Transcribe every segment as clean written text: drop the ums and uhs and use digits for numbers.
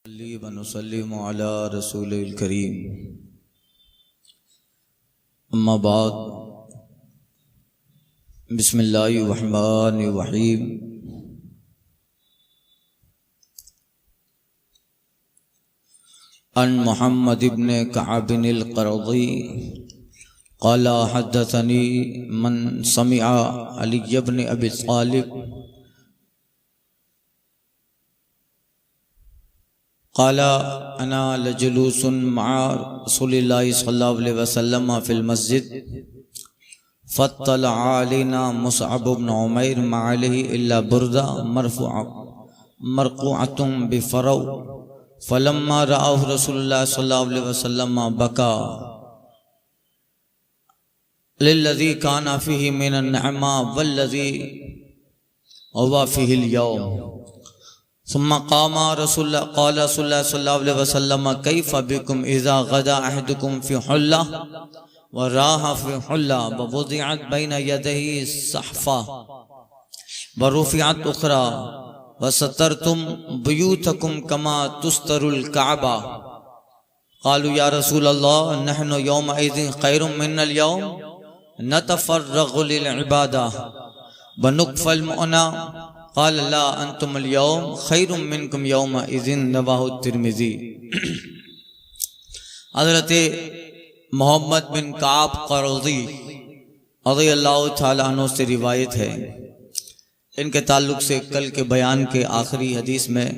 व नुसल्लिमु अला रसूलिल करीम। अम्मा बाद, बिस्मिल्लाहिर रहमानिर रहीम। अन मुहम्मद इब्न कअब अल क़रज़ी क़ाला हद्दसनी मन समिअ अली इब्न अबी तालिब क़ाला अना लजलूसुन मअ रसूलिल्लाहि सल्लल्लाहु अलैहि वसल्लम फ़िल मस्जिद फ़त्तलअ अलैना मुसअब इब्न उमैर मा अलैहि इल्ला बुर्दा मरक़ूअतुन बिफ़रौ फ़लम्मा रअहु रसूलुल्लाह सल्लल्लाहु अलैहि वसल्लम बका लिल्लज़ी काना फ़ीहि मिनन निअमा वल्लज़ी हुवा फ़ीहिल यौम। सुम्मा क़ामा रसूलुल्लाह क़ाला सल्लल्लाहु अलैहि वसल्लम कैफ़ बिकुम इज़ा गदा अहदुकुम फ़ी हुल्ला व राहा फ़ी हुल्ला व वुज़िअत बैन यदैहि सहफ़ा व रुफ़िअत उख़रा व सतरतुम बुयूतकुम कमा तुस्तरुल कअबा। क़ालू या रसूलल्लाह नहनु यौमइज़िन ख़ैरुम मिनल यौम नतफ़र्रग़ु लिल इबादा व नुक़फ़ल मुअना। क़ाल ला अंतुमुल यौम ख़ैरुम मिनकुम यौमइज़िन रवाहु तिर्मिज़ी। हज़रत मोहम्मद बिन कअब क़रज़ी रज़ियल्लाहु तआला अन्हु से रिवायत है। इनके ताल्लुक़ से कल के बयान के आखिरी हदीस में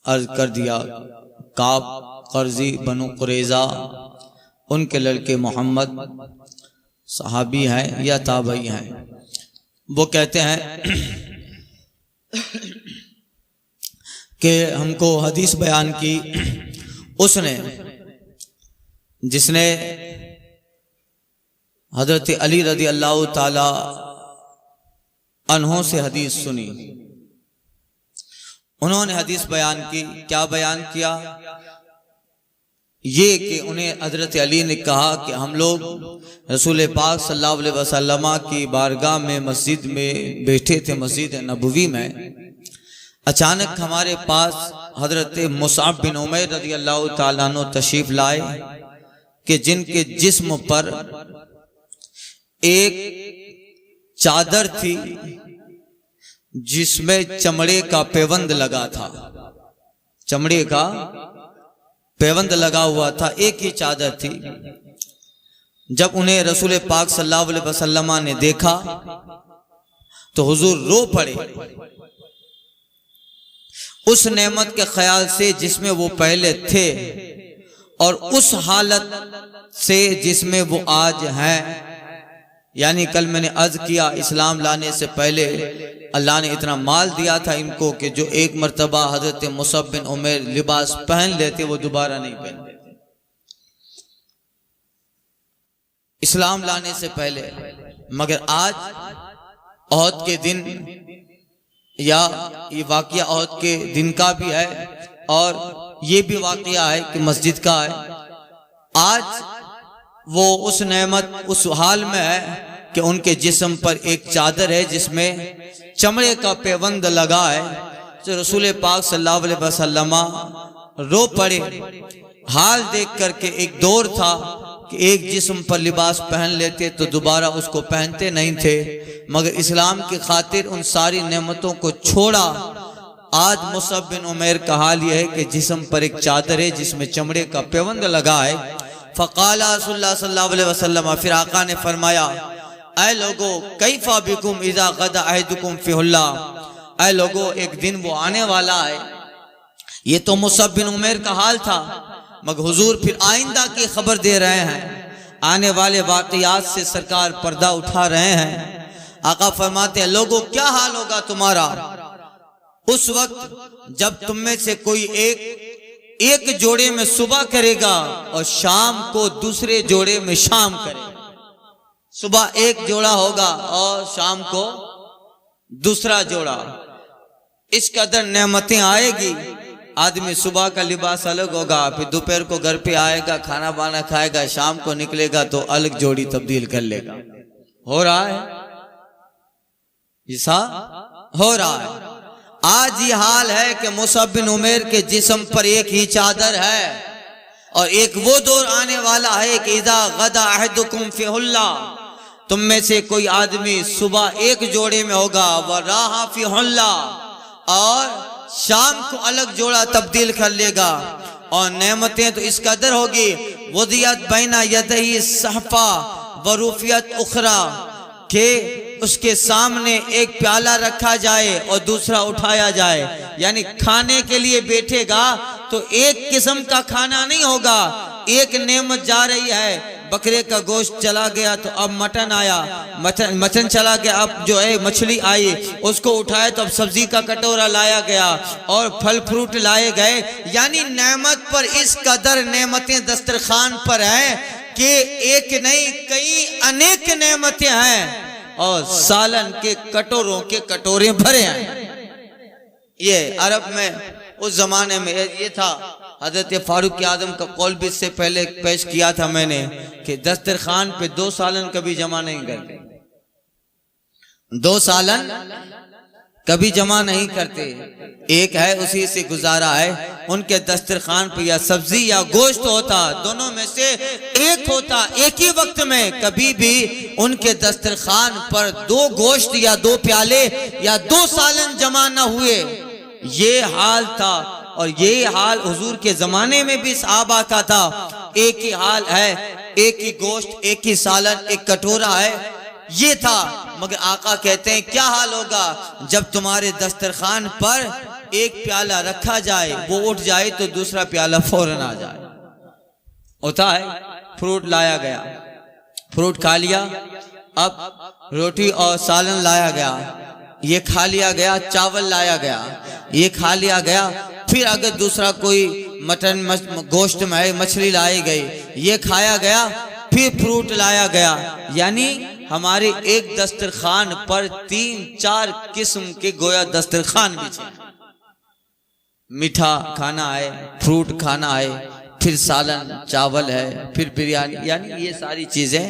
अर्ज़ कर दिया। कअब क़रज़ी बनु क़ुरैज़ा, उनके लड़के मोहम्मद सहाबी हैं या ताबई हैं। वो कहते हैं कि हमको हदीस बयान की उसने जिसने हज़रत अली रज़ी अल्लाह ताला अन्हों से हदीस सुनी। उन्होंने हदीस बयान की। क्या बयान किया? ये कि उन्हें हज़रत अली ने कहा कि हम लोग रसूल पाक सल्लल्लाहु अलैहि वसल्लम की बारगाह में मस्जिद में बैठे थे, मस्जिद नबवी में। अचानक हमारे पास हज़रत मुसअब बिन उमैर रज़ी अल्लाह ताला अन्हु तशरीफ लाए कि जिनके जिस्म पर एक चादर थी जिसमें चमड़े का पेवंद लगा था। चमड़े का पेवंद लगा हुआ था, एक ही चादर थी। जब उन्हें रसूल पाक सल्लल्लाहु अलैहि वसल्लम ने देखा तो हुजूर रो पड़े उस नेमत के ख्याल से जिसमें वो पहले थे और उस हालत से जिसमें वो आज हैं। यानी कल मैंने अर्ज किया, इस्लाम लाने से पहले अल्लाह ने इतना माल दिया था इनको कि जो एक मर्तबा हजरत मुसअब बिन उमैर लिबास पहन लेते वो दोबारा नहीं पहन लेते। इस्लाम लाने से पहले। मगर आज ओहद के दिन, या ये वाक़या ओहद के दिन का भी है और ये भी वाक़या है कि मस्जिद का है। आज वो उस नेमत उस हाल में है कि उनके जिस्म पर एक चादर है जिसमें चमड़े का पेवंद लगा है। तो रसूल पाक सल्लल्लाहु अलैहि वसल्लम रो पड़े। हाल देख करके एक दौर था कि एक जिस्म पर लिबास पहन लेते तो दोबारा उसको पहनते नहीं थे, मगर इस्लाम की खातिर उन सारी नेमतों को छोड़ा। आज मुसअब बिन उमैर का हाल यह है कि जिस्म पर एक चादर है जिसमें चमड़े का पेवंद लगा है। फ़क़ाला रसूलुल्लाह सल्लल्लाहु अलैहि वसल्लम, फिर आका ने फरमाया, ऐ लोगो कैफ़ा बिकुम इज़ा गदा अहदुकुम फ़ी हुल्ला। ऐ लोगो, एक दिन वो आने वाला है। ये तो मुसअब बिन उमैर का हाल था, मगर हुजूर फिर आइंदा की खबर दे रहे हैं। आने वाले वाक़यात से सरकार पर्दा उठा रहे हैं। आका फरमाते हैं, लोगों क्या हाल होगा तुम्हारा उस वक्त जब तुम में से कोई एक जोड़े में सुबह करेगा और शाम को दूसरे जोड़े में शाम करेगा। सुबह एक जोड़ा होगा और शाम को दूसरा जोड़ा। इस कदर नेमतें आएगी। आदमी सुबह का लिबास अलग होगा, फिर दोपहर को घर पे आएगा, खाना बाना खाएगा, शाम को निकलेगा तो अलग जोड़ी तब्दील कर लेगा। हो रहा है, ऐसा हो रहा है। आज ये हाल है कि मुसअब बिन उमैर के जिस्म पर एक ही चादर है, और एक वो दौर आने वाला है कि इज़ा गदा अहदुकुम फी हुल्ला, तुम में से कोई आदमी सुबह एक जोड़े में होगा, व राहा फी हुल्ला, और शाम को अलग जोड़ा तब्दील कर लेगा। और नेमतें तो इस कदर होगी, वदियत बैना यदही सहफा व रुफियत उखरा, के उसके सामने एक प्याला रखा जाए और दूसरा उठाया जाए, यानी खाने के लिए बैठेगा तो एक किस्म का खाना नहीं होगा। एक नेमत जा रही है, बकरे का गोश्त चला गया तो अब मटन आया, मटन चला गया, अब जो है मछली आई, उसको उठाया तो अब सब्जी का कटोरा लाया गया और फल फ्रूट लाए गए। यानी नेमत पर इस कदर नेमतें दस्तरखान पर हैं कि एक नहीं कई अनेक नेमतें हैं, और सालन के कटोरों के कटोरे भरे हैं। ये अरब में उस जमाने में ये था। हजरत फारूक आजम का कौल भी इससे पहले पेश किया था मैंने कि दस्तरखान पे 2 सालन कभी जमा नहीं करते, 2 सालन कभी जमा नहीं करते। एक है उसी से गुजारा है। उनके दस्तरखान पे या सब्जी या गोश्त होता, दोनों में से एक होता। एक ही वक्त में कभी भी उनके दस्तरखान पर 2 गोश्त या 2 प्याले या 2 सालन जमा न हुए। ये हाल था, और ये हाल हुजूर के जमाने में भी सहाबा का था। एक ही हाल है, एक ही गोश्त, एक ही सालन, एक कटोरा है, ये था। मगर आका कहते हैं क्या हाल होगा जब तुम्हारे दस्तरखान पर एक प्याला रखा जाए, वो उठ जाए तो दूसरा प्याला फौरन आ जाए। होता है, फ्रूट लाया गया, फ्रूट खा लिया, अब रोटी और सालन लाया गया, ये खा लिया गया, चावल लाया गया, ये खा लिया गया, फिर अगर दूसरा कोई मटन गोश्त में मछली लाई गई, ये खाया गया, फिर फ्रूट लाया गया। यानी हमारे एक दस्तरखान पर 3-4 किस्म के गोया दस्तरखान बिछे। मीठा खाना है, फ्रूट खाना है, फिर सालन, चावल है, फिर बिरयानी, यानी ये सारी चीजें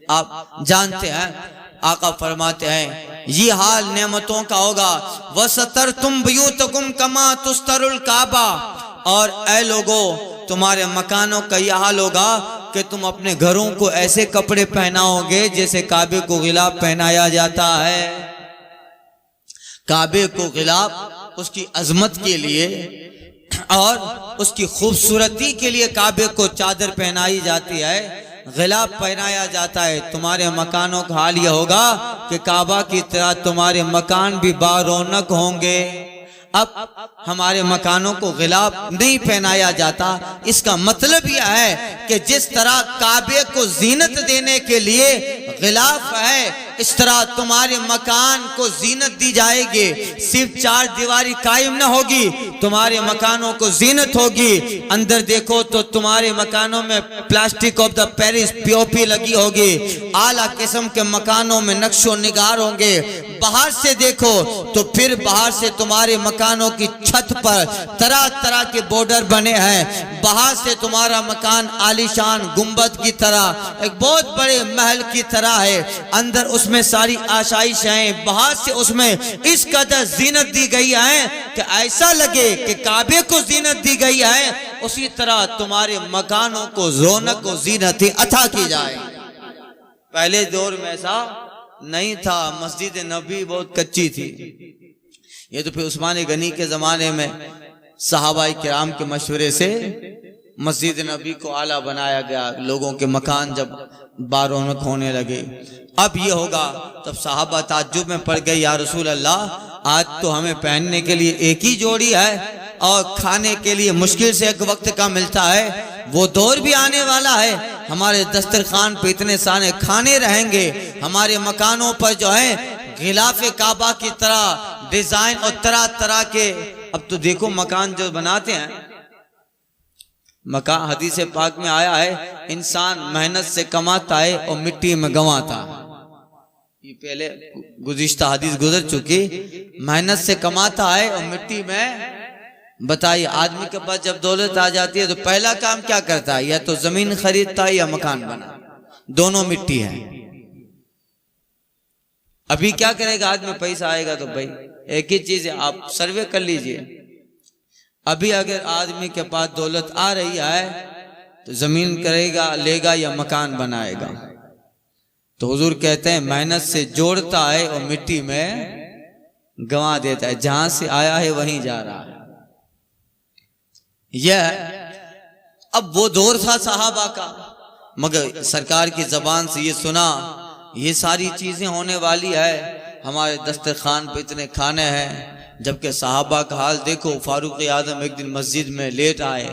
आप जानते हैं। आका फरमाते हैं ये हाल नेमतों का होगा। वसतर तुम बयूतकुम कमा तुस्तरुल काबा, और ऐ लोगो तुम्हारे मकानों का यह हाल होगा कि तुम अपने घरों को ऐसे कपड़े पहनाओगे जैसे काबे को गिलाफ पहनाया जाता है। काबे को गिलाफ उसकी अजमत के लिए और उसकी खूबसूरती के लिए काबे को चादर पहनाई जाती है, गिलाफ पहनाया जाता है। तुम्हारे मकानों का हाल यह होगा कि काबा की तरह तुम्हारे मकान भी बारौनक होंगे। अब हमारे मकानों को गिलाफ नहीं पहनाया जाता। इसका मतलब यह है कि जिस तरह काबे को जीनत देने के लिए गिलाफ है, इस तरह तुम्हारे मकान को जीनत दी जाएगी। सिर्फ 4 दीवारी कायम न होगी, तुम्हारे मकानों को जीनत होगी। अंदर देखो तो तुम्हारे मकानों में plastic of the Paris POP लगी होगी, आला किस्म के मकानों में नक्शो निगार होंगे। बाहर से देखो तो फिर बाहर से तुम्हारे मकानों की छत पर तरह तरह के बॉर्डर बने हैं। बाहर से तुम्हारा मकान आलीशान गुंबद की तरह एक बहुत बड़े महल की तरह है, अंदर उसमें सारी आशाइश हैं। बाहर से उसमें इस कदर जीनत दी गई है कि ऐसा लगे कि काबे को जीनत दी गई है। उसी तरह तुम्हारे मकानों को रौनक को जीनत अता की जाए। पहले दौर में ऐसा नहीं था, मस्जिद नबी बहुत कच्ची थी। ये तो फिर उस्मान गनी के जमाने में सहाबाई किराम के मशवरे से मस्जिद नबी को आला बनाया गया, लोगों के मकान जब बारौनक होने लगे। अब ये होगा तब सहाबा ताज्जुब में पड़ गए, या रसूल अल्लाह, आज तो हमें पहनने के लिए एक ही जोड़ी है और खाने के लिए मुश्किल से एक वक्त का मिलता है। वो दौर भी आने वाला है, हमारे दस्तरखान पे इतने सारे खाने रहेंगे, हमारे मकानों पर जो है गिलाफे काबा की तरह डिजाइन और तरह तरह के। अब तो देखो मकान जो बनाते हैं, मकान हदीस पाक में आया है इंसान मेहनत से कमाता है और मिट्टी में गंवाता है। ये पहले गुज़िश्ता हदीस गुजर चुकी। मेहनत से कमाता है और मिट्टी में, बताइए आदमी के पास जब दौलत आ जाती है तो पहला काम क्या करता है? या तो जमीन खरीदता है या मकान बना, दोनों मिट्टी है। अभी क्या करेगा आदमी, पैसा आएगा तो भाई एक ही चीज है, आप सर्वे कर लीजिए। अभी अगर आदमी के पास दौलत आ रही है तो जमीन करेगा, लेगा या मकान बनाएगा। तो हुजूर कहते हैं मेहनत से जोड़ता है और मिट्टी में गंवा देता है, जहां से आया है वहीं जा रहा है। यह अब वो दौर था सहाबा का, मगर सरकार की जबान से ये सुना ये सारी चीजें होने वाली है, हमारे दस्तरखान पे इतने खाने हैं। जबकि सहाबा का हाल देखो, फारूक आजम एक दिन मस्जिद में लेट आए,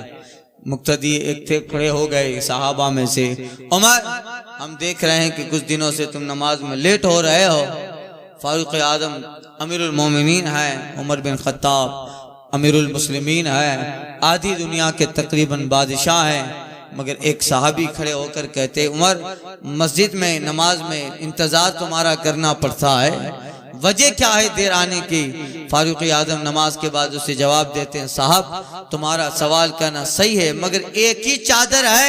मुक्तदी एक थे खड़े हो गए सहाबा में से, उमर हम देख रहे हैं कि कुछ दिनों से तुम नमाज में लेट हो रहे हो। फारूक आजम अमीरुल मोमिनीन है, उमर बिन खत्ताब अमीरुल मुस्लिमीन है, आधी दुनिया के तकरीबन बादशाह हैं। मगर एक सहाबी खड़े होकर कहते, उमर मस्जिद में नमाज में इंतजार तुम्हारा करना पड़ता है, वजह क्या है देर आने की? फारूक आजम नमाज के बाद उसे जवाब देते हैं, साहब तुम्हारा सवाल करना सही है, मगर एक ही चादर है,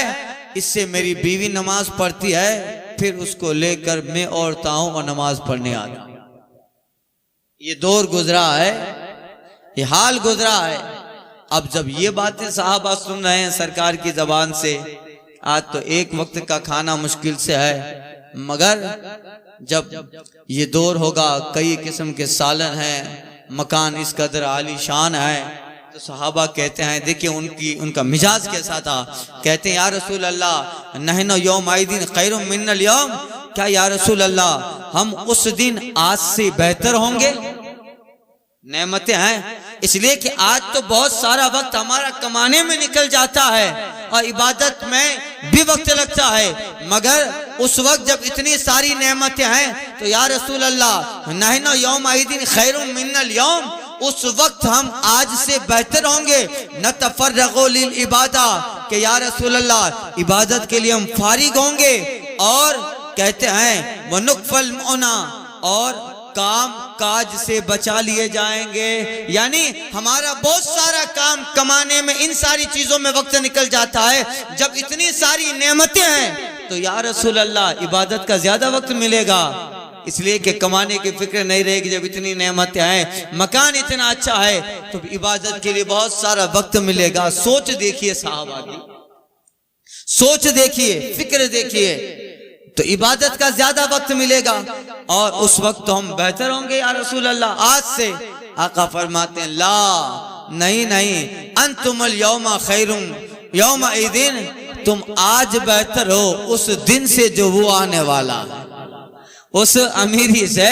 इससे मेरी बीवी नमाज पढ़ती है, फिर उसको लेकर मैं औरता हूं और नमाज पढ़ने आता हूं। ये दौर गुजरा है, ये हाल गुजरा है। अब जब ये बातें साहबा सुन रहे हैं सरकार की जबान से, आज तो एक वक्त का खाना मुश्किल से है, मगर जब ये दौर होगा कई किस्म के सालन हैं, मकान इस कदर आलीशान है, तो सहाबा कहते हैं, देखिए उनका मिजाज कैसा था। कहते हैं या रसूल अल्लाह नहनो यौम आइदिन खैरुम मिन्नल यौम, क्या या रसूल अल्लाह हम उस दिन आज से बेहतर होंगे? नेमतें हैं इसलिए कि आज तो बहुत सारा वक्त हमारा कमाने में निकल जाता है और इबादत में भी वक्त लगता है, मगर उस वक्त जब इतनी सारी नेमतें हैं तो या रसूल अल्लाह नहनो यौम आइदिन खैरुम मिन्नल यौम, उस वक्त हम आज से बेहतर होंगे। नतफर्रगु लिल इबादा, कि या रसूल अल्लाह इबादत के लिए हम फारिग होंगे, और कहते हैं वनुकफल मुना, और काम काज से बचा लिए जाएंगे। यानी हमारा बहुत सारा काम कमाने में, इन सारी चीजों में वक्त निकल जाता है। जब इतनी सारी नेमतें हैं तो या रसूल अल्लाह इबादत का ज्यादा वक्त मिलेगा, इसलिए कि कमाने की फिक्र नहीं रहेगी। जब इतनी नेमतें हैं, मकान इतना अच्छा है, तो इबादत के लिए बहुत सारा वक्त मिलेगा। सोच देखिए साहबा की, सोच देखिए, फिक्र देखिए, तो इबादत का ज्यादा वक्त मिलेगा और उस वक्त तो हम बेहतर होंगे या रसूल अल्लाह आज से। आका फरमाते हैं ला नहीं नहीं, अंतुमुल यौमा खैरुम यौमा इदिन, तुम आज बेहतर हो उस दिन से जो वो आने वाला है। उस अमीरी से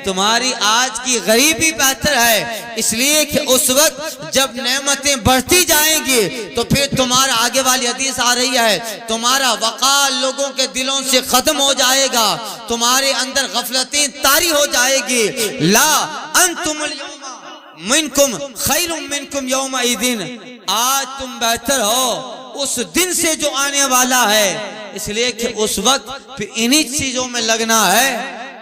तुम्हारी आज की गरीबी बेहतर है, इसलिए कि उस वक्त जब नेमतें बढ़ती जाएंगी तो फिर तुम्हारा, आगे वाली हदीस आ रही है, तुम्हारा वक़ार लोगों के दिलों से खत्म हो जाएगा, तुम्हारे अंदर गफलतें तारी हो जाएगी। ला अंतुमुल यौमा मिनकुम खैरुम मिनकुम यौमा इदिन, आज तुम बेहतर हो उस दिन से जो आने वाला है, इसलिए कि उस वक्त फिर इन्हीं चीजों में लगना है।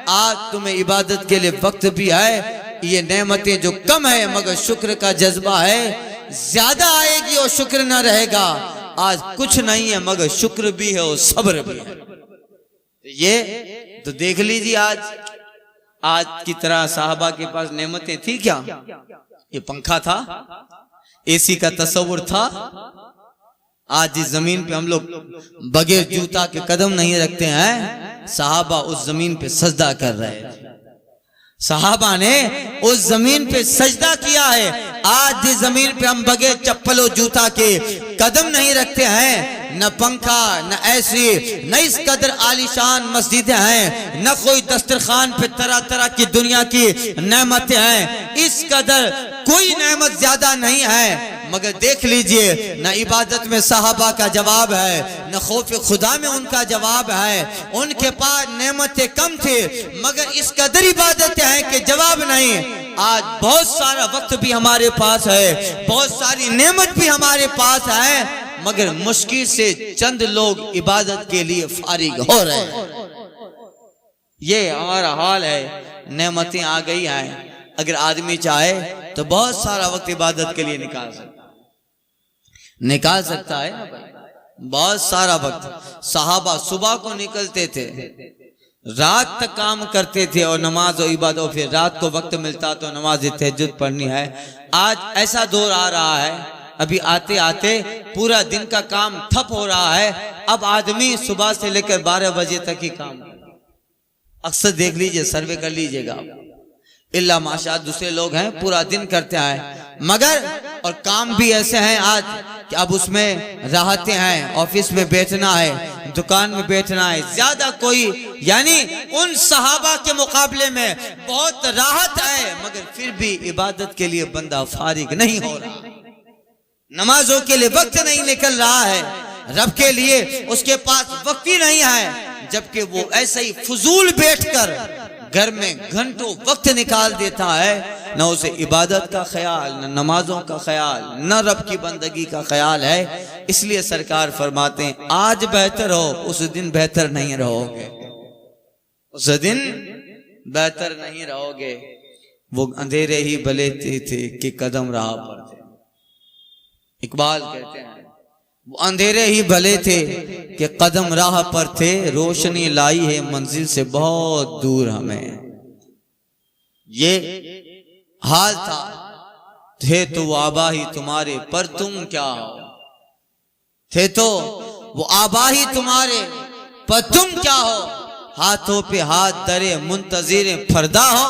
आज तुम्हें इबादत के लिए वक्त भी है, ये नेमतें जो कम है मगर शुक्र का जज्बा है, ज्यादा आएगी और शुक्र न रहेगा। आज कुछ नहीं है मगर शुक्र भी है और सब्र भी है। ये तो देख लीजिए, आज की तरह साहबा के पास नेमतें थी क्या? ये पंखा था, एसी का तस्वुर था। आज जिस जमीन पे हम लोग बगैर जूता के कदम नहीं रखते हैं, सहाबा उस जमीन पे सजदा कर रहे हैं। सहाबा ने उस जमीन पे सजदा किया है। आज जिस जमीन पे हम बगैर चप्पल और जूता के कदम नहीं रखते हैं, न पंखा न ऐसी, न इस कदर आलीशान मस्जिदें हैं, न कोई दस्तरखान पे तरह तरह की दुनिया की नेमतें हैं, इस कदर कोई नेमत ज्यादा नहीं है। मगर देख लीजिए, न इबादत में सहाबा का जवाब है, न खौफ खुदा में उनका जवाब है। उनके पास नेमतें कम थे मगर इस कदर इबादत है कि जवाब नहीं। आज बहुत सारा वक्त भी हमारे पास है, बहुत सारी नेमत भी हमारे पास है, मगर मुश्किल से चंद लोग इबादत के लिए फारिग हो रहे हैं। ये हमारा हाल है। नेमतें आ गई हैं, अगर आदमी चाहे तो बहुत सारा वक्त इबादत के लिए निकाल सकता है ना भाई, बहुत सारा वक्त। सहाबा सुबह को निकलते थे, रात तक काम करते थे और नमाज और इबादत, और फिर रात को वक्त मिलता तो नमाज तहज्जुद पढ़नी है। आज ऐसा दौर आ रहा है, अभी आते आते पूरा दिन का काम ठप हो रहा है। अब आदमी सुबह से लेकर 12 बजे तक ही काम, अक्सर देख लीजिए, सर्वे कर लीजिएगा, इल्ला माशा दूसरे लोग हैं पूरा दिन करते हैं, मगर और काम भी ऐसे हैं आज कि अब उसमें राहतें हैं, ऑफिस में बैठना है, दुकान में बैठना है, ज्यादा कोई यानी उन सहाबा के मुकाबले में बहुत राहत है, मगर फिर भी इबादत के लिए बंदा फारिग नहीं हो रहा, नमाजों के लिए वक्त नहीं निकल रहा है, रब के लिए उसके पास वक्त ही नहीं है, जबकि वो ऐसे ही फजूल बैठकर घर में घंटों वक्त निकाल देता है, न उसे इबादत का ख्याल, न नमाजों का ख्याल, न रब की बंदगी का ख्याल है। इसलिए सरकार फरमाते हैं आज बेहतर हो, उस दिन बेहतर नहीं रहोगे, उस दिन बेहतर नहीं रहोगे। वो अंधेरे ही भले थे कि कदम राह पर थे, इकबाल कहते हैं वो अंधेरे ही भले थे कि कदम राह पर थे, रोशनी लाई है मंजिल से बहुत दूर हमें। ये हाल था, थे तो वो आबा ही तुम्हारे पर तुम क्या हो, थे तो वो आबा ही तुम्हारे पर तुम क्या हो, हाथों पे हाथ धरे मुंतजिर फरदा हो,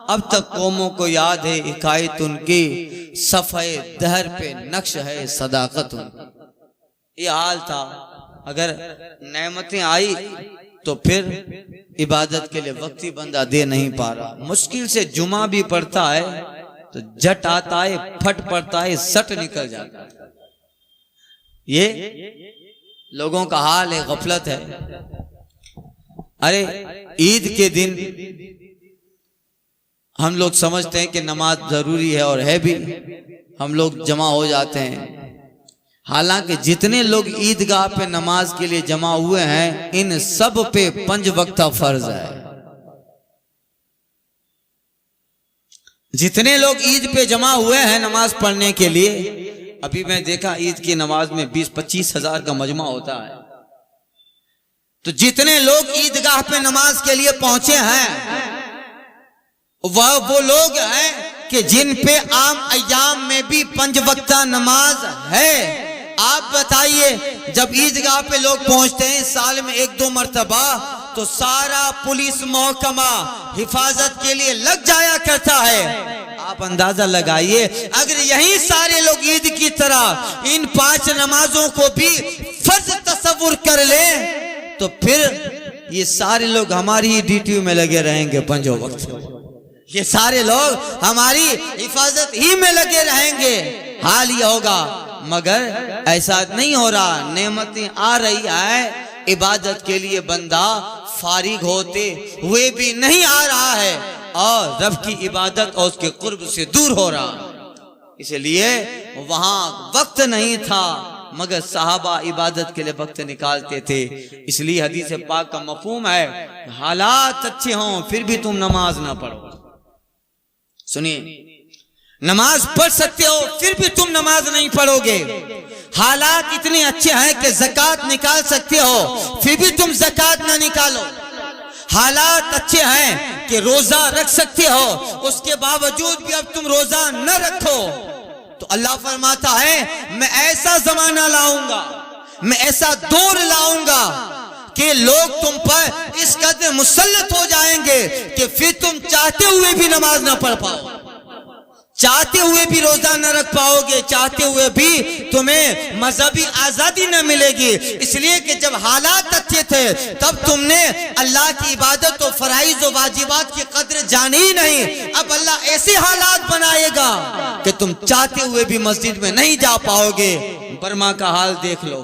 अब तक कौमों को याद है हिकायत उनकी, सफ़े दहर पे नक्श है सदाकत उनकी। ये हाल था, अगर नेमतें आई तो फिर इबादत के लिए वक्त ही बंदा दे नहीं पा रहा, मुश्किल से जुमा भी पड़ता है तो जट आता है, फट पड़ता है, सट निकल जाता है। ये लोगों का हाल है, गफलत है। अरे ईद के दिन हम लोग समझते हैं कि नमाज जरूरी है, और है भी, हम लोग जमा हो जाते हैं, हालांकि जितने लोग ईदगाह पे नमाज के लिए जमा हुए हैं इन सब पे 5 वक्ता फर्ज है। जितने लोग ईद पे जमा हुए हैं नमाज पढ़ने के लिए, अभी मैं देखा ईद की नमाज में 20-25 हजार का मजमा होता है, तो जितने लोग ईदगाह पे नमाज के लिए पहुंचे हैं वह वो लोग हैं कि जिन पे आम अय्याम में भी 5 वक्ता नमाज है। आप बताइए, जब ईदगाह पे लोग पहुंचते हैं साल में 1-2 मर्तबा, तो सारा पुलिस महकमा हिफाजत के लिए लग जाया करता है। आप अंदाजा लगाइए, अगर यही सारे लोग ईद की तरह इन 5 नमाजों को भी फर्ज तस्वुर कर ले, तो फिर ये सारे लोग हमारी ही ड्यूटी में लगे रहेंगे 5 वक्त, ये सारे लोग हमारी हिफाजत ही में लगे रहेंगे, हाल ये होगा। मगर ऐसा नहीं हो रहा, नेमतें आ रही है, इबादत के लिए बंदा फारिग होते हुए भी नहीं आ रहा है, और रब की इबादत और उसके कुर्ब से दूर हो रहा, इसलिए वहां वक्त नहीं था, मगर सहाबा इबादत के लिए वक्त निकालते थे। इसलिए हदीस पाक का मफहूम है, हालात अच्छे हों फिर भी तुम नमाज ना पढ़ो। सुनिए, नमाज पढ़ सकते हो फिर भी तुम नमाज नहीं पढ़ोगे, हालात इतने अच्छे हैं कि ज़कात निकाल सकते हो फिर भी तुम ज़कात ना निकालो, हालात अच्छे हैं कि रोजा रख सकते हो उसके बावजूद भी अब तुम रोजा न रखो, तो अल्लाह फरमाता है मैं ऐसा जमाना लाऊंगा, मैं ऐसा दौर लाऊंगा कि लोग तुम पर इस कदर मुसल्लत हो जाएंगे कि फिर तुम चाहते हुए भी नमाज ना पढ़ पाओ, चाहते हुए भी रोजा न रख पाओगे, चाहते हुए भी तुम्हें मजहबी आजादी न मिलेगी। इसलिए कि जब हालात अच्छे थे तब तुमने अल्लाह की इबादत और फराइज और वाजिबात की कदर जानी ही नहीं, अब अल्लाह ऐसे हालात बनाएगा कि तुम चाहते हुए भी मस्जिद में नहीं जा पाओगे। बर्मा का हाल देख लो,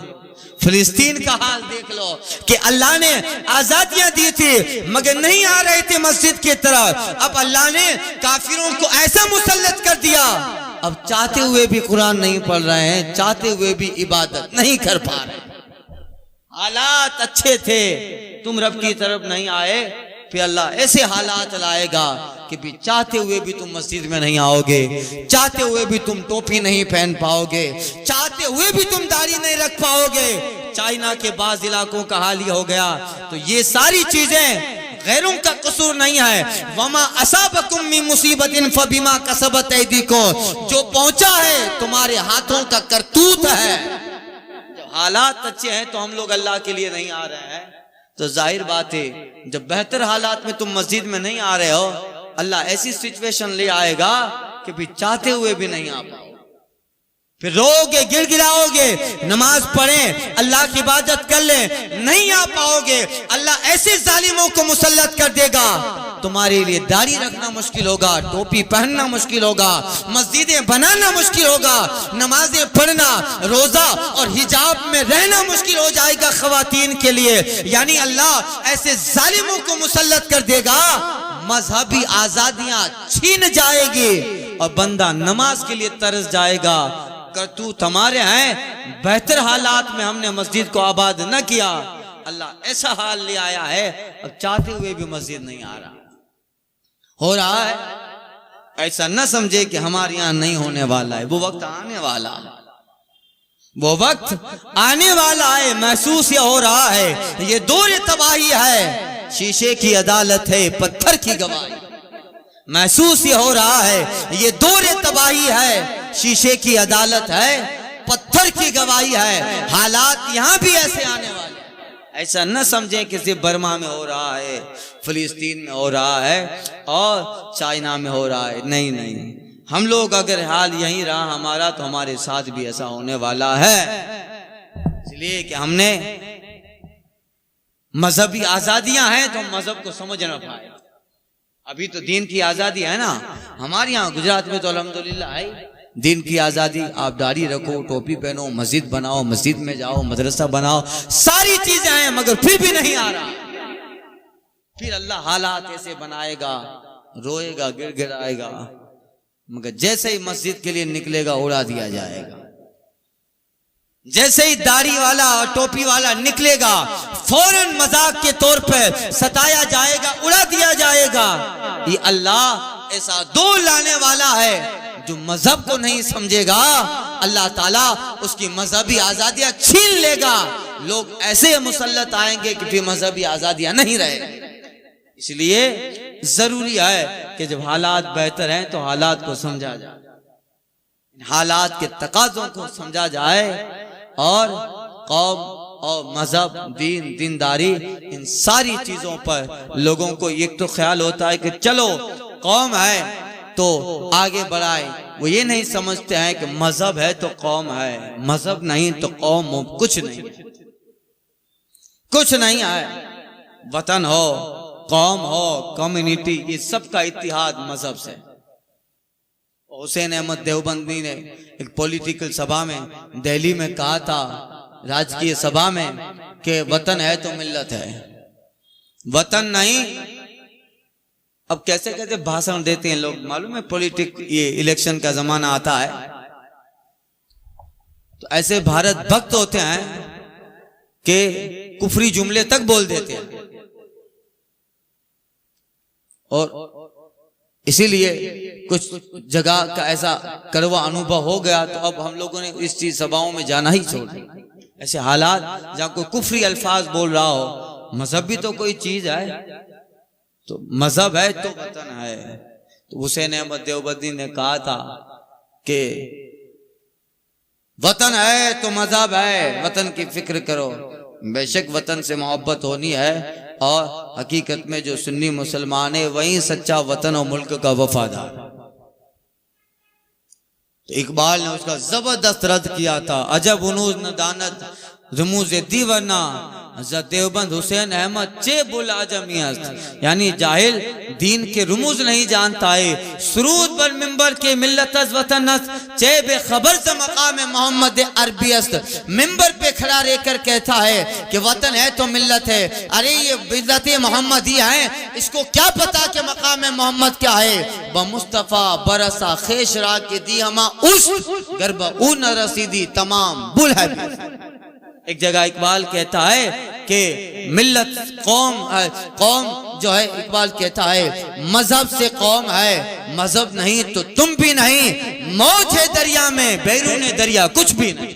फिलिस्तीन का हाल देख लो कि अल्लाह ने आजादियां दी थी मगर नहीं आ रहे थे मस्जिद की तरफ, अब अल्लाह ने काफिरों को ऐसा मुसल्लत कर दिया, अब चाहते हुए भी कुरान नहीं पढ़ रहे हैं, चाहते हुए भी इबादत नहीं कर पा रहे। हालात अच्छे थे, तुम रब की तरफ नहीं आए, फिर अल्लाह ऐसे हालात लाएगा कि भी चाहते हुए भी तुम मस्जिद में नहीं आओगे, चाहते हुए भी तुम टोपी नहीं पहन पाओगे, चाहते हुए भी तुम दाढ़ी नहीं रख पाओगे। चाइना के बाज इलाकों का हाल ही हो गया। तो ये सारी चीजें गैरों का कसूर नहीं है। वमा असाबकुम मिन मुसीबतिन फबिमा कसबत ऐदीकुम, जो पहुंचा है तुम्हारे हाथों का करतूत है। जब हालात अच्छे हैं तो हम लोग अल्लाह के लिए नहीं आ रहे हैं, तो जाहिर बात है जब बेहतर हालात में तुम मस्जिद में नहीं आ रहे हो, अल्लाह ऐसी सिचुएशन ले आएगा कि भी चाहते हुए भी नहीं आ पाओ, फिर रोगे, गिड़गिड़ाओगे, नमाज पढ़ें, अल्लाह की इबादत कर ले, नहीं आ पाओगे। अल्लाह ऐसे जालिमों को मुसल्लत कर देगा, तुम्हारे लिए दाढ़ी रखना मुश्किल होगा, टोपी पहनना मुश्किल होगा, मस्जिदें बनाना मुश्किल होगा, नमाजें पढ़ना, रोजा और हिजाब में रहना मुश्किल हो जाएगा खवातीन के लिए। यानी अल्लाह ऐसे जालिमों को मुसल्लत कर देगा, मजहबी आजादियां छीन जाएगी और बंदा नमाज के लिए तरस जाएगा। करतूत हमारे हैं, बेहतर हालात में हमने मस्जिद को आबाद न किया, अल्लाह ऐसा हाल ले आया है अब चाहते हुए भी मस्जिद नहीं आ रहा, हो रहा है। ऐसा न समझे कि हमारे यहां नहीं होने वाला है, वो वक्त आने वाला है, वो वक्त आने वाला है। महसूस ये हो रहा है ये दौर तबाही है, शीशे की अदालत है, पत्थर की गवाही। महसूस ये हो रहा है ये दौर तबाही है, शीशे की अदालत है, पत्थर की गवाही है। हालात यहां भी ऐसे आने वाले, ऐसा न समझें कि सिर्फ बर्मा में हो रहा है, फिलिस्तीन में हो रहा है और चाइना में हो रहा है। नहीं नहीं, हम लोग अगर हाल यही रहा हमारा तो हमारे साथ भी ऐसा होने वाला है। इसलिए कि हमने मजहबी आजादियां हैं तो मजहब को समझ न पाए। अभी तो दीन की आजादी है ना, हमारे यहाँ गुजरात में तो अल्हम्दुलिल्लाह है दीन की आजादी। आप दाढ़ी रखो, टोपी पहनो, मस्जिद बनाओ, मस्जिद में जाओ, मदरसा बनाओ, सारी चीजें हैं, मगर फिर भी नहीं आ रहा। फिर अल्लाह हालात ऐसे बनाएगा, रोएगा, गिड़गिड़ाएगा, मगर जैसे ही मस्जिद के लिए निकलेगा उड़ा दिया जाएगा। जैसे ही दाढ़ी वाला और टोपी वाला निकलेगा फौरन मजाक के तौर पर सताया जाएगा, उड़ा दिया जाएगा। ये अल्लाह ऐसा दौर लाने वाला है, जो मजहब को नहीं समझेगा अल्लाह ताला उसकी मजहबी आजादियां छीन लेगा। लोग ऐसे मुसल्लत आएंगे कि फिर मजहबी आजादियां नहीं रहेंगी। इसलिए जरूरी है कि जब हालात बेहतर हैं तो हालात को समझा जाए, हालात के तकाजों को समझा जाए और कौम और मजहब, दीन, दीनदारी, इन सारी चीजों पर लोगों को एक तो ख्याल होता है कि चलो कौम है तो आगे बढ़ाए। वो ये नहीं समझते हैं कि मजहब है तो कौम है, मजहब नहीं तो कौम कुछ नहीं, कुछ नहीं है। वतन हो, कौम हो, कम्युनिटी, इस सब का इत्तिहाद मजहब से। हुसैन अहमद देवबंदी ने एक पॉलिटिकल सभा में दिल्ली में कहा था, राजकीय सभा में, कि वतन है तो मिल्लत है, वतन नहीं। अब कैसे कैसे भाषण देते हैं लोग, मालूम है पॉलिटिक, ये इलेक्शन का जमाना आता है तो ऐसे भारत भक्त होते हैं कि कुफरी जुमले तक बोल देते हैं। और इसीलिए कुछ जगह का ऐसा कड़वा अनुभव हो गया तो अब हम लोगों ने इस चीज सभाओं में जाना ही छोड़ दिया। ऐसे हालात जहाँ कोई कुफरी अल्फाज बोल रहा हो, मजहब भी तो कोई चीज है, तो मजहब है तो वतन है। तो हुसैन अहमद देवबंदी ने कहा था कि वतन है तो मजहब है, वतन की फिक्र करो। बेशक वतन से मोहब्बत होनी है और हकीकत में जो सुन्नी मुसलमान है वही सच्चा वतन और मुल्क का वफादार। तो इकबाल ने उसका जबरदस्त रद्द किया था, अजब उनूज न दानत रमूज दीवाना हज़रत देवबंद हुसैन अहमद चे बुल आजमियत, यानी जाहिल दीन के रुमूज नहीं जानता है। सुरूद पर मिंबर के मिल्लत वतनत चे बेखबर से मकाम मोहम्मद अरबियस्त, मिंबर पे खड़ा रहकर कहता है कि वतन है तो मिल्लत है। अरे ये बिल्लत मोहम्मदी है, इसको क्या पता कि मकाम मोहम्मद क्या है। ब मुस्तफ़ा बरसा खेशरा के दी हमा उस गर्ब उन रसीदी तमाम बुल है। एक जगह इकबाल कहता है कि मिल्लत कौम जो है, इकबाल कहता है मजहब से कौम है, मजहब नहीं तो तुम भी नहीं। मौज है दरिया में, बैरून दरिया कुछ भी नहीं।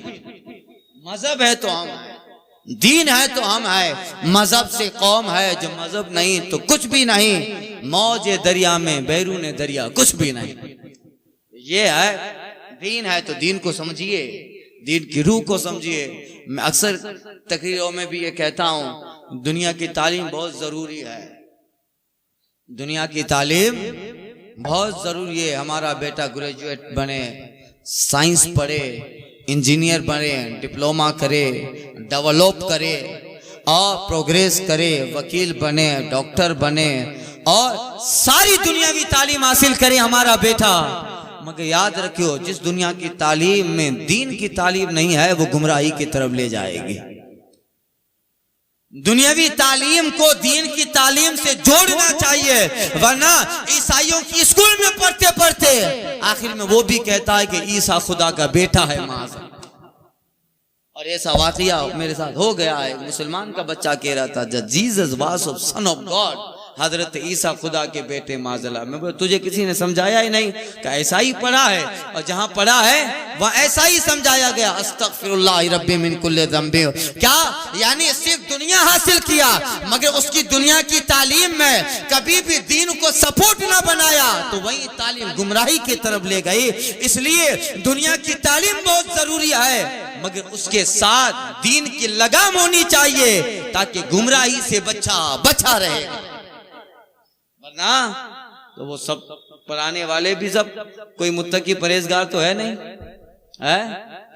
मजहब है तो हम हैं, दीन है तो हम है, मजहब से कौम है, जो मजहब नहीं तो कुछ भी नहीं। मौज दरिया में बैरून दरिया कुछ भी नहीं। ये है दीन है तो दीन को समझिए, दीन की रूह को समझिए। मैं अक्सर तकरीरों में भी ये कहता हूँ, दुनिया की तालीम बहुत जरूरी है। दुनिया की तालीम बहुत जरूरी है। हमारा बेटा ग्रेजुएट बने, साइंस पढ़े, इंजीनियर बने, डिप्लोमा करे, डेवलप करे और प्रोग्रेस करे, वकील बने, डॉक्टर बने और सारी दुनियावी तालीम हासिल करे हमारा बेटा। मगर याद रखियो, जिस दुनिया की तालीम में दीन की तालीम नहीं है वो गुमराही की तरफ ले जाएगी। दुनियावी तालीम को दीन की तालीम से जोड़ना चाहिए, वरना ईसाइयों की स्कूल में पढ़ते पढ़ते आखिर में वो भी कहता है कि ईसा खुदा का बेटा है माज़। और ऐसा वाकया मेरे साथ हो गया है। मुसलमान का बच्चा कह रहा था, Jesus was son of God, हजरत ईसा खुदा के बेटे माज़ल्लाह। मैं बोला तुझे किसी ने समझाया ही नहीं कि ऐसा ही पढ़ा है, और जहां पढ़ा है वहां ऐसा ही समझाया गया, अस्तगफिरुल्लाह रब्बी मिन कुल्ली ज़ंबी। क्या यानी सिर्फ दुनिया हासिल किया, मगर उसकी दुनिया की तालीम में कभी भी दीन को सपोर्ट ना बनाया तो वही तालीम गुमराही की तरफ ले गई। इसलिए दुनिया की तालीम बहुत जरूरी है, मगर उसके साथ दीन की लगाम होनी चाहिए ताकि गुमराही से बचा रहे। वरना तो वो सब पढ़ाने वाले भी सब कोई मुत्तकी परहेजगार तो है नहीं, है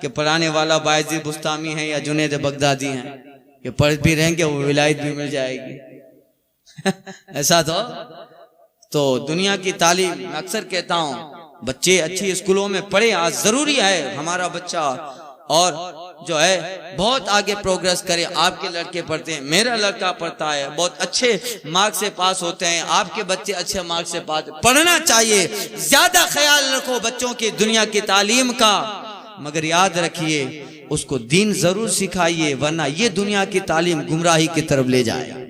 कि पढ़ाने वाला बायजीद बुस्तामी है या जुनैद बगदादी है कि पढ़ भी रहेंगे वो विलायत भी मिल जाएगी। ऐसा तो दुनिया की तालीम अक्सर कहता हूँ बच्चे अच्छी स्कूलों में पढ़े, आज जरूरी है हमारा बच्चा और जो है बहुत आगे प्रोग्रेस करे। आपके लड़के पढ़ते हैं, मेरा लड़का पढ़ता है, बहुत अच्छे मार्क्स से पास होते हैं, आपके बच्चे अच्छे मार्क्स से पास, पढ़ना चाहिए। ज्यादा ख्याल रखो बच्चों की दुनिया की तालीम का, मगर याद रखिए उसको दीन जरूर सिखाइए, वरना ये दुनिया की तालीम गुमराही की तरफ ले जाए,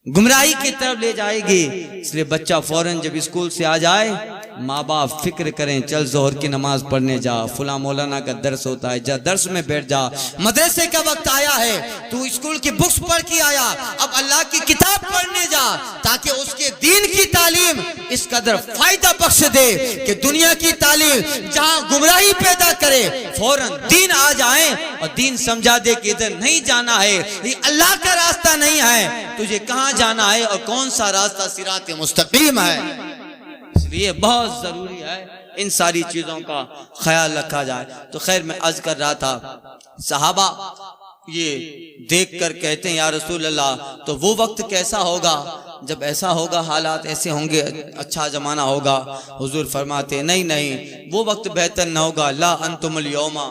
गुमराही की तरफ ले जाएगी। इसलिए बच्चा फौरन जब स्कूल से आ जाए, माँ बाप फिक्र करें, चल जोहर की नमाज पढ़ने जा, फुला मौलाना का दर्स होता है, जा दर्स में बैठ जा, मदरसे का वक्त आया है, तू स्कूल की बुक्स पढ़ के आया, अब अल्लाह की किताब पढ़ने जा, ताकि उसके दीन की तालीम इस कदर फायदा बख्श दे कि दुनिया की तालीम जहाँ गुमराही पैदा करे, फौरन दीन आ जाए और दीन समझा दे कि इधर नहीं जाना है, ये अल्लाह का रास्ता नहीं है, तुझे कहाँ जाना है और कौन सा रास्ता सिरात मुस्तकीम है। इसलिए बहुत जरूरी है इन सारी चीजों का ख्याल रखा जाए। तो खैर मैं अर्ज कर रहा था, सहाबा ये देख कर कहते हैं या रसूल अल्लाह, तो वो वक्त कैसा होगा जब ऐसा होगा, हालात ऐसे होंगे, अच्छा जमाना होगा। हुजूर फरमाते नहीं नहीं, वो वक्त बेहतर न होगा, ला अंतुमुल यौमा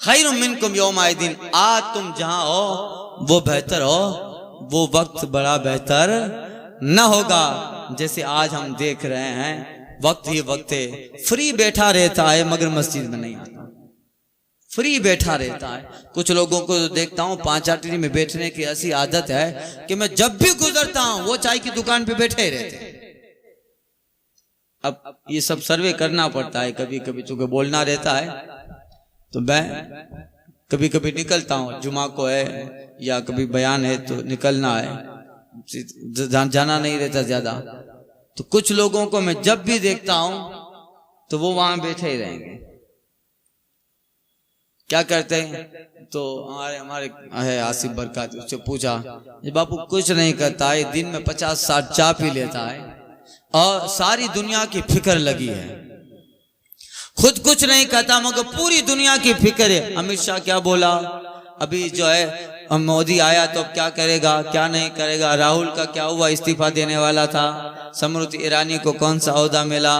खैरुम मिनकुम यौमाइदिन, आज तुम जहां हो वो बेहतर हो, वो वक्त बड़ा बेहतर न होगा जैसे आज हम देख रहे हैं। वक्त ही वक्त है, फ्री बैठा रहता है मगर मस्जिद में नहीं आता, फ्री बैठा रहता है। कुछ लोगों को देखता हूँ पांचाटी में बैठने की ऐसी आदत है कि मैं जब भी गुजरता हूँ वो चाय की दुकान पे बैठे ही रहते हैं। अब ये सब सर्वे करना पड़ता है, कभी कभी चूंकि बोलना रहता है तो मैं कभी कभी निकलता हूँ, जुमा को है या कभी बयान है तो निकलना है, जाना नहीं रहता ज्यादा। तो कुछ लोगों को मैं जब भी देखता हूं तो वो वहां बैठे ही रहेंगे। क्या करते हैं, तो हमारे है आसिफ बरकत, उससे पूछा, ये बापू कुछ नहीं करता है, दिन में 50-60 चाय पी लेता है और सारी दुनिया की फिक्र लगी है, खुद कुछ नहीं करता मगर पूरी दुनिया की फिक्र है। अमित शाह क्या बोला, अभी जो है मोदी आया तो अब क्या करेगा क्या नहीं करेगा, राहुल का क्या हुआ, इस्तीफा देने वाला था, स्मृति ईरानी को कौन सा ओहदा मिला,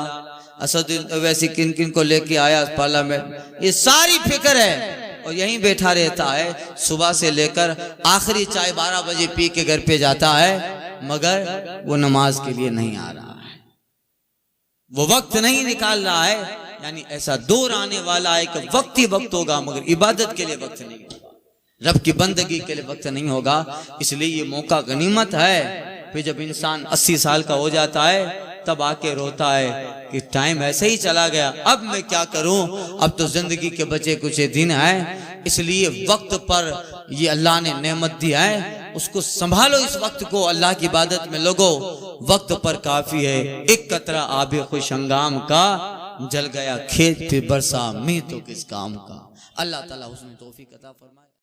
असदुद्दीन ओवैसी किन किन को लेके आया पार्लियामेंट, ये सारी फिक्र है। और यहीं बैठा रहता है, सुबह से लेकर आखिरी चाय 12 बजे पी के घर पे जाता है, मगर वो नमाज के लिए नहीं आ रहा है, वो वक्त नहीं निकाल रहा है। यानी ऐसा दौर आने वाला है कि वक्त ही वक्त होगा मगर इबादत के लिए वक्त नहीं होगा, रब की बंदगी के लिए वक्त नहीं होगा। इसलिए ये मौका गनीमत है। फिर जब इंसान 80 साल का हो जाता है तब आके रोता है कि टाइम ऐसे ही चला गया, अब मैं क्या करूं, अब तो जिंदगी के बचे कुछ दिन हैं, इसलिए वक्त पर ये अल्लाह ने नेमत दिया है, उसको संभालो। इस वक्त को अल्लाह की इबादत में लगो, वक्त पर काफी है। एक कतरा आबे खुश हंगाम का, जल गया खेत पे बरसा मैं तो किस काम का। अल्लाह ताला उसमें तौफीक अता फरमाए।